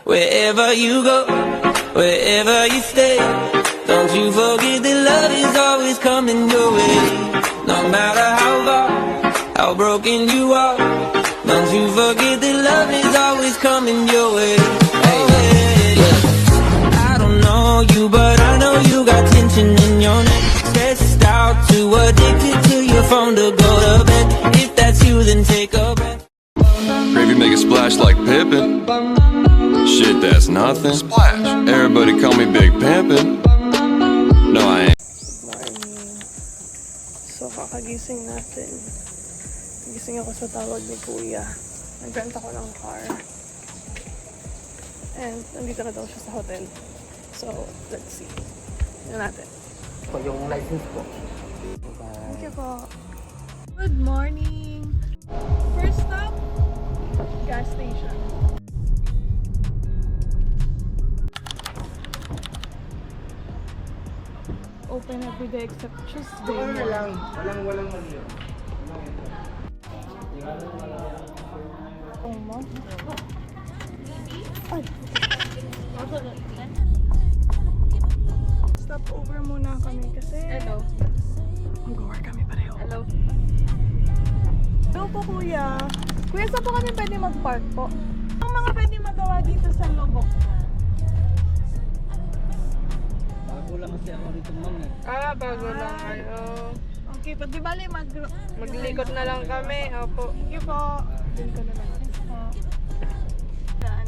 Wherever you go, wherever you stay, don't you forget that love is always coming your way. No matter how far, how broken you are, don't you forget that love is always coming your way. Hey, yeah. I don't know you, but I know you got tension in your neck. Stressed out, too addicted to your phone to go to bed. If that's you, then take a breath. Gravy make a splash like Pippin. Shit, that's nothing. Splash. Everybody call me Big Pimpin'. No, I ain't. Morning. So, kakagising natin. Gising ako sa tawag ni Kuya. Nag-rent ako ng car. And, nandito na daw siya sa hotel. So, let's see. Tignan natin. Po yung license po. Thank you po. Good morning! First stop, gas station. Open every day except Tuesday. Walang mali. Oh, mo? Ay! Stop over muna kami kasi Hello. mag-work kami pareho. Hello. Hello po, Kuya. Kuya, saan po kami pwede mag-park po? Ang mga pwede magawa dito sa Lobok. Bago lang kasi ako rito, ma'am eh. Bago lang kayo. Okay, pag di bali Maglikot na lang kami. Opo. Thank you po. Dun ka na lang. Yan.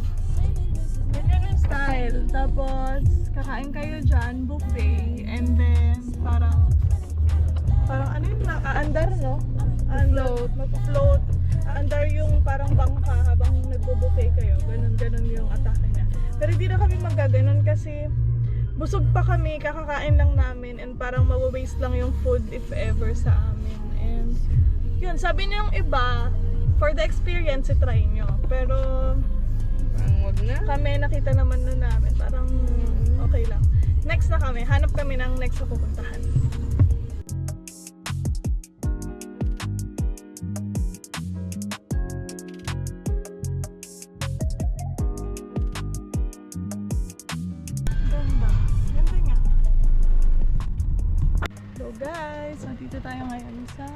Ganyan yung style. Tapos, kakain kayo dyan, buffet. And then, parang ano yun, aandar, no? Float. Mag-float. Aandar yung parang bangka habang nagbo-buffet kayo. Ganon yung atake niya. Pero hindi na kami magaganon kasi busog pa kami, kakakain lang namin, and parang mawa-waste lang yung food if ever sa amin. And yun, sabi niyo yung iba, for the experience, try nyo. Pero Wag na. kami, nakita naman nun namin, parang okay lang. Next na kami, hanap kami ng next na pupuntahan. Ganda nga. So guys, nandito tayo ngayon sa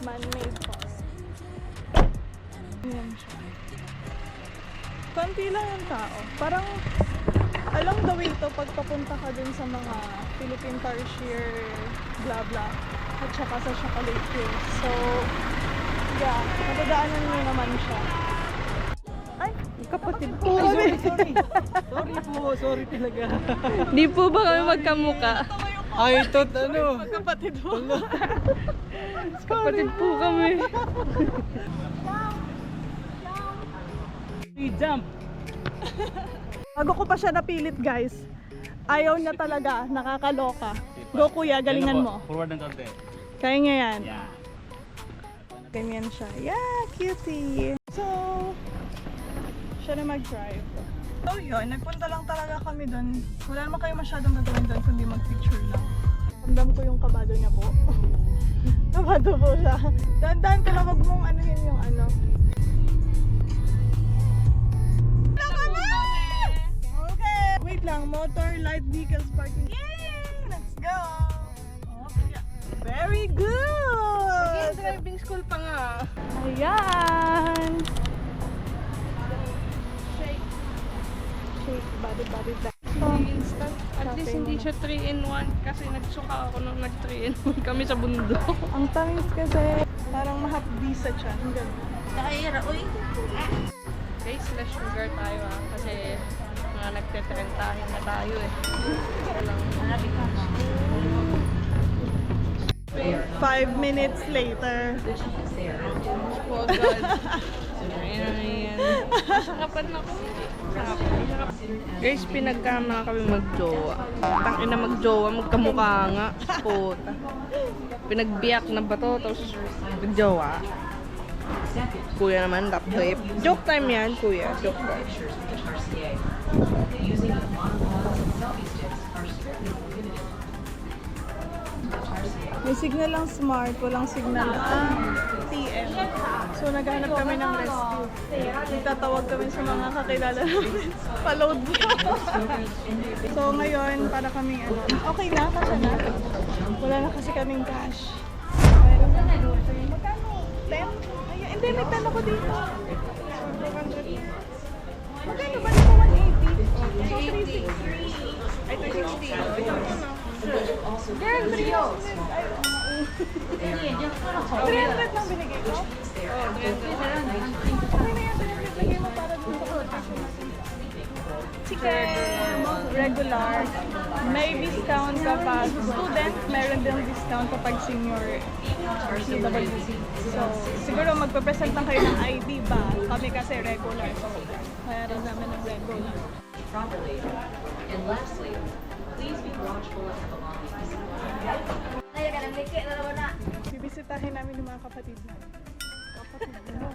man-made falls. Ayan siya. Konti lang yung tao. Parang along the way to pag papunta ka dun sa mga Philippine Tarsier, blah blah, at saka sa Chocolate Hills. So, yeah, matadaanan nyo naman siya. Ay, Kapatid po. Sorry talaga. Di po ba kami magkamuka? Ay, ito, ano? magkapatid mo. Kapatid po kami. Jump! Bago ko pa siya napilit, guys. Ayaw niya talaga, nakakaloka. Go kuya, galingan mo. Forward ng konti. Kaya niya yan. Yeah. Ganyan siya. Yeah, cutie. So, siya na mag-drive. So yun, nagpunta lang talaga kami doon. Wala naman kayo masyadong gagawin doon kundi mag-picture lang. Ramdam ko yung kabado niya po. Kabado po siya. Dahan-dahan ka lang, wag mong anuhin yung ano. Okay! Wait lang, motor, light vehicles, parking. Yay! Let's go! Okay. Very good! Driving school pa nga. Ayan! Shake, body, back. Instant. At least hindi siya 3-in-1 kasi nagsuka ako nung nag-3-in-1 kami sa bundok. Ang tamis kasi parang mahapdi sa tiyan. Ang ganda. Guys, less sugar tayo kasi mga nagte-trentahin na tayo eh. Walang 5 minutes later. Oh God. Ayan. Sakapan ako. Guys, pinagkama kami mag-jowa. Tangina mag-jowa, magkamukha nga. Puta. Pinagbiyak na ba to? Tapos mag-jowa. Kuya naman, lap trip. Joke time yan, kuya. Joke time. May signal lang smart, walang signal ang TM. So naghahanap kami ng rescue. Nagtatawag kami sa mga kakilala namin. Pa-load mo. So ngayon, para kami ano, okay na, kasi na. Wala na kasi kaming cash. Magkano? 10? Ayun, hindi, may 10 ako dito. 400. Magkano ba dito? 180? So 360. Ay, 360. Ito mo na. Girl, 300. Ay, 300 lang binigay ko? Oo, 300. Okay na yan, 300 bigay mo para dun sa quotation natin. Chicken regular, may discount kapag student, meron din discount kapag senior CWC. So, siguro magpe-present lang kayo ng ID ba? Kami kasi regular, so kaya rin namin ng regular. properly. And lastly, please be watchful of your belongings. Bibisitahin namin yung mga kapatid namin. Kapatid mo.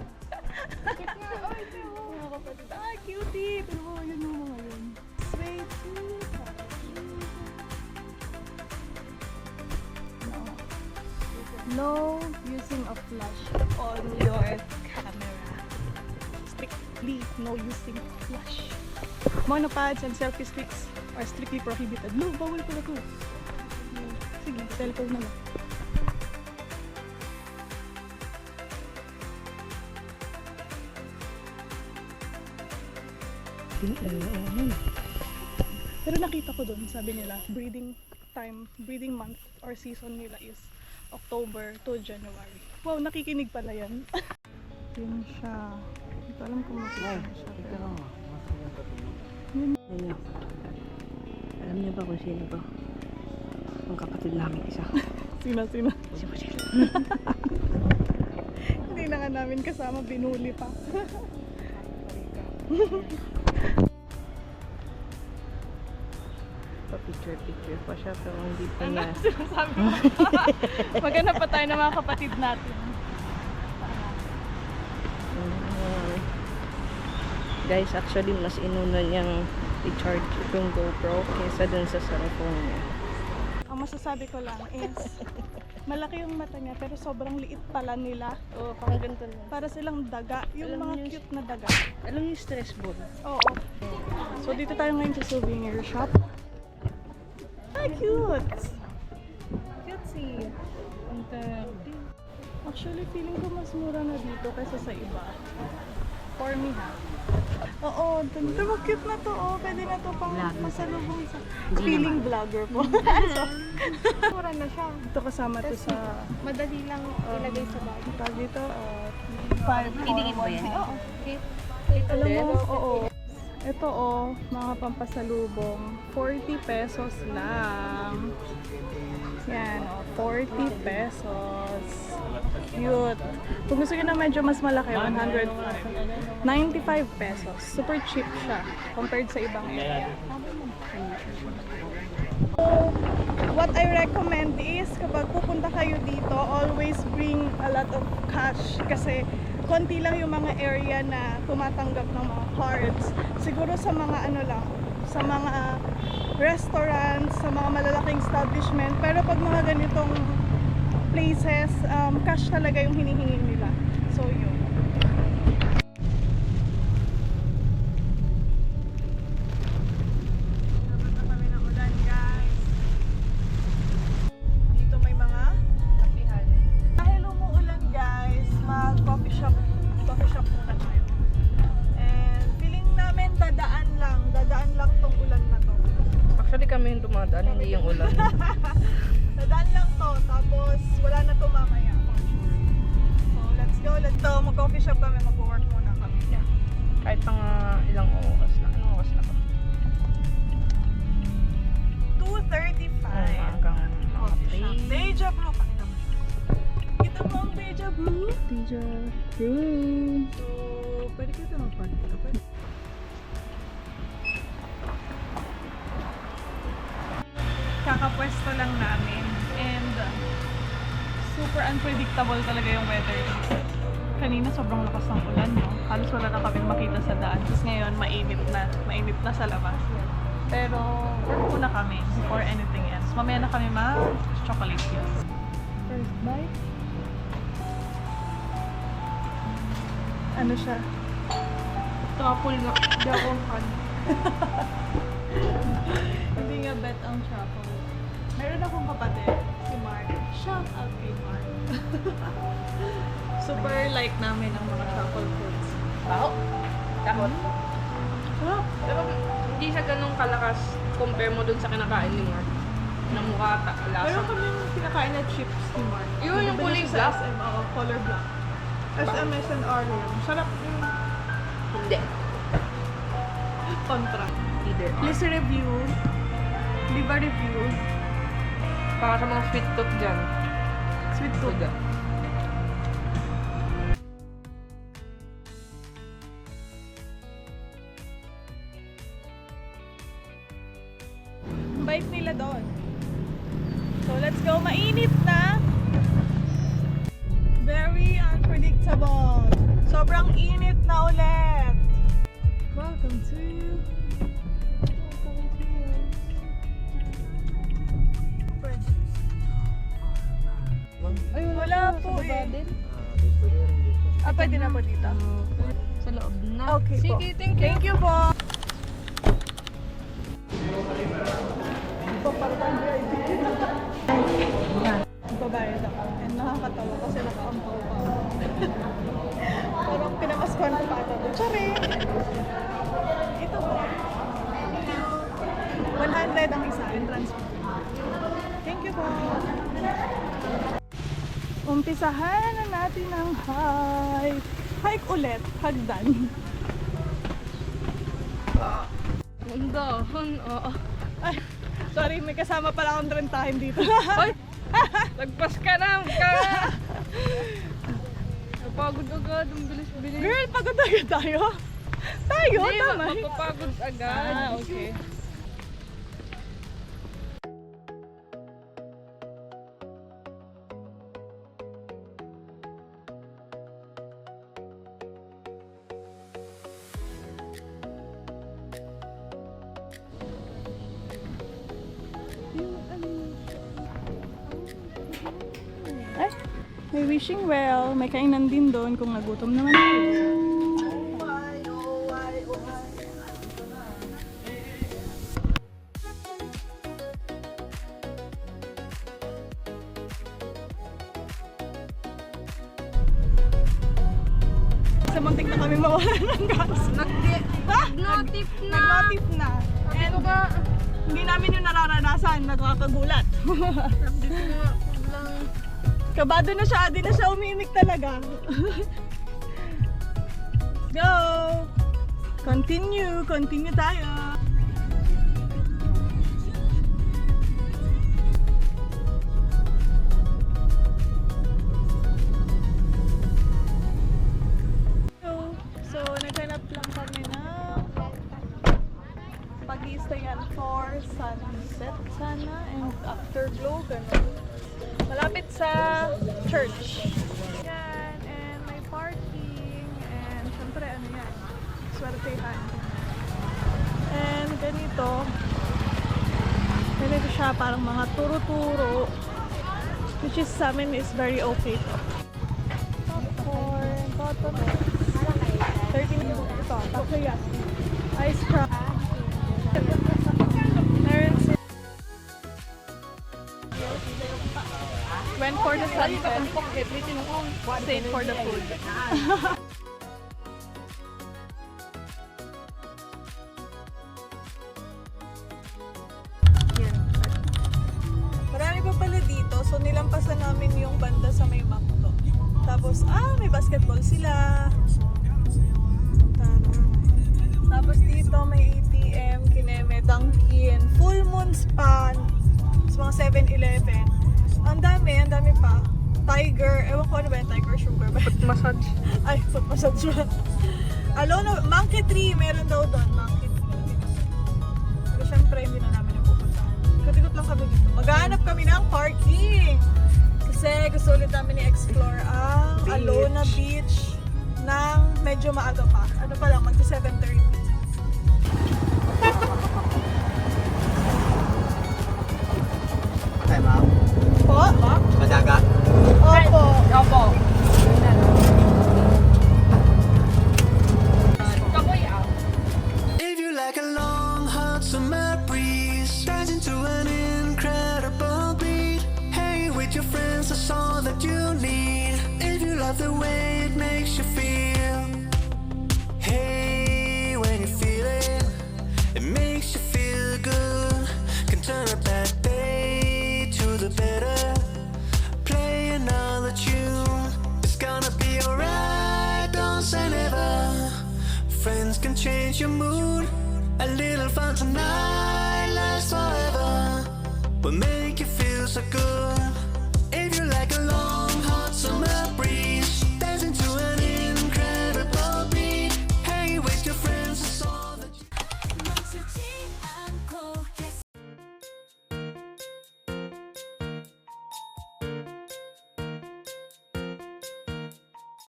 Mga kapatid. Ah, cutie! Pero yun yung mga yun. Sweet. No using of flash on your camera. Strictly no using of flash. Monopads and selfie sticks are strictly prohibited. No, bawal pala to. Sige, cellphone na lang. Pero nakita ko doon, sabi nila, breeding time, breeding month or season nila is October to January. Wow, nakikinig pala yan. Yun siya. Hindi ko alam kung makikita siya. Ayun. Alam niyo ba kung sino to? Ang kapatid namin isa. Sina. Si Michelle. Hindi na nga namin kasama, binuli pa. Pa-picture pa siya pero hindi pa niya. Sinasabi ko. Maghanap pa tayo ng mga kapatid natin. Guys, actually mas inuna niyang i-charge itong GoPro kaysa dun sa cellphone niya. Ang masasabi ko lang is, malaki yung mata niya pero sobrang liit pala nila. Oo, pang ganito lang. Para silang daga, yung Alam mga niyo- cute na daga. Alam niyo yung stress ball? Oo. So dito tayo ngayon sa souvenir shop. Ah, cute! Cutesy! Actually, feeling ko mas mura na dito kaysa sa iba. For me ha. Oo, dito mo cute na to. Oh, pwede na to pang masalubong sa feeling vlogger po. So, mura na siya. Ito kasama to sa Madali lang ilagay sa bag. tag dito. 5 ba yan? Oo. Alam mo, oo. Ito mga pampasalubong. 40 pesos lang. Yan, 40 pesos. Cute. Kung gusto nyo na medyo mas malaki, 95 pesos. Super cheap siya compared sa ibang area. What I recommend is kapag pupunta kayo dito, always bring a lot of cash kasi konti lang yung mga area na tumatanggap ng mga cards. Siguro sa mga ano lang, sa mga restaurants, sa mga malalaking establishment. Pero pag mga ganitong places, cash talaga yung hinihingi nila. So yun. Dapat na kami ng ulan, guys. Dito may mga kapihan. Dahil umuulan, guys, mag-coffee shop muna tayo. And feeling namin dadaan lang tong ulan na to. Actually kami yung dumadaan, hindi yung ulan. Dadaan lang to, tapos wala na to mamaya. So let's go, mag-coffee shop kami, mag-work muna kami. Yeah. Kahit mga ilang oras na. Anong oras na to? 2:35. Hanggang mga Coffee shop. 3. Deja Blue. Pakita mo siya. Kita mo ang Deja Blue? Deja Blue. So, pwede kita mag-park dito. Pwede. Kakapwesto lang namin and super unpredictable talaga yung weather. Kanina sobrang lakas ng ulan, no? Halos wala na kaming makita sa daan. Tapos ngayon, mainit na sa labas. Pero work muna kami before anything else. Mamaya na kami mag-chocolate yun. First bite. Ano siya? Truffle nga. Hindi ako fan. Hindi nga bet ang truffle. Meron akong kapatid, si Mark. Shout out kay Mark. Super like namin ang mga truffle foods. Wow. Takot. Sarap. Pero hindi siya ganun kalakas compare mo dun sa kinakain ni Mark. Na mukha lasa. Meron kami yung pinakain na chips ni Mark. Yun, yung Nabili kulay siya sa black? SM, oo, color black. SMS and Orion. Sarap yung Hindi. kontra. Either or. Please review. Leave a review. Para sa mga sweet tooth dyan. Sweet tooth. Suga. Bite nila doon. So let's go. Mainit na. Very unpredictable. Sobrang init na ulit. Welcome to Ay, wala po eh. Pwede na po dito. Sa loob na. Okay po. Sige, thank you. Thank you po. Babayad ako. And nakakatawa kasi nakaampaw pa. Parang pinamaskuhan ko pa ito. Tsari! Ito po. 100 ang isa. Entrance fee. Thank you po. Umpisahan na natin ang hike. Hike ulit. Hagdan. Ang dahon, oo. Ay, sorry, may kasama pala akong rentahin dito. Ay! Lagpas ka na! Napagod agad, ang bilis-bilis. Girl, pagod agad tayo. Tayo? Hindi, Tama. mapapagod agad. Ah, okay. Ay, may wishing well. May kainan din doon kung nagutom naman kayo. Sa muntik na kami mawala ng gas. Nag-notif na! Nag-notif na. Ano ba? Hindi namin yung nararanasan. Nagkakagulat. Dito nga lang. Kabado na siya. Di na siya umimik talaga. Go! Continue. Continue tayo. So, naghanap lang kami ng pag-i-stayan for sunset sana and afterglow, gano'n. Malapit sa church. Yan, and may parking, and syempre ano yan, swertehan. And ganito siya, parang mga turo-turo, which is sa amin is very okay to. Popcorn, cotton, 13 ito, takoyaki, ice cream. Meron si went for the sunset, stayed for the food. Yan. Marami pa pala dito, so nilampasan namin yung banda sa may McDo. Tapos, may basketball sila. Tapos dito may ATM, Kineme, Dunkin, Full Moon Spa, sa mga 7-Eleven. Ang dami pa. Tiger, ewan ko ano ba yung Tiger Sugar ba? Foot massage. Ay, foot massage ba? Alona, Monkey Tree, meron daw doon, Monkey Tree. Pero syempre, hindi na namin napupuntahan. Ikot-ikot lang kami dito. Maghahanap kami ng parking. Kasi gusto ulit namin i-explore ang Alona Beach ng medyo maaga pa. Ano pa lang, magsa 7:30. Okay, ma'am. Po? Madagat. Opo. If you like a long hot summer breeze, dance into an incredible beat. Hey, with your friends, that's all that you need. If you love the way it makes you feel. Hey, when you feel it, it makes you feel good. Can turn a bad day to the better. Play another tune. It's gonna be alright, don't say never. Friends can change your mood. A little fun tonight lasts forever. Will make you feel so good.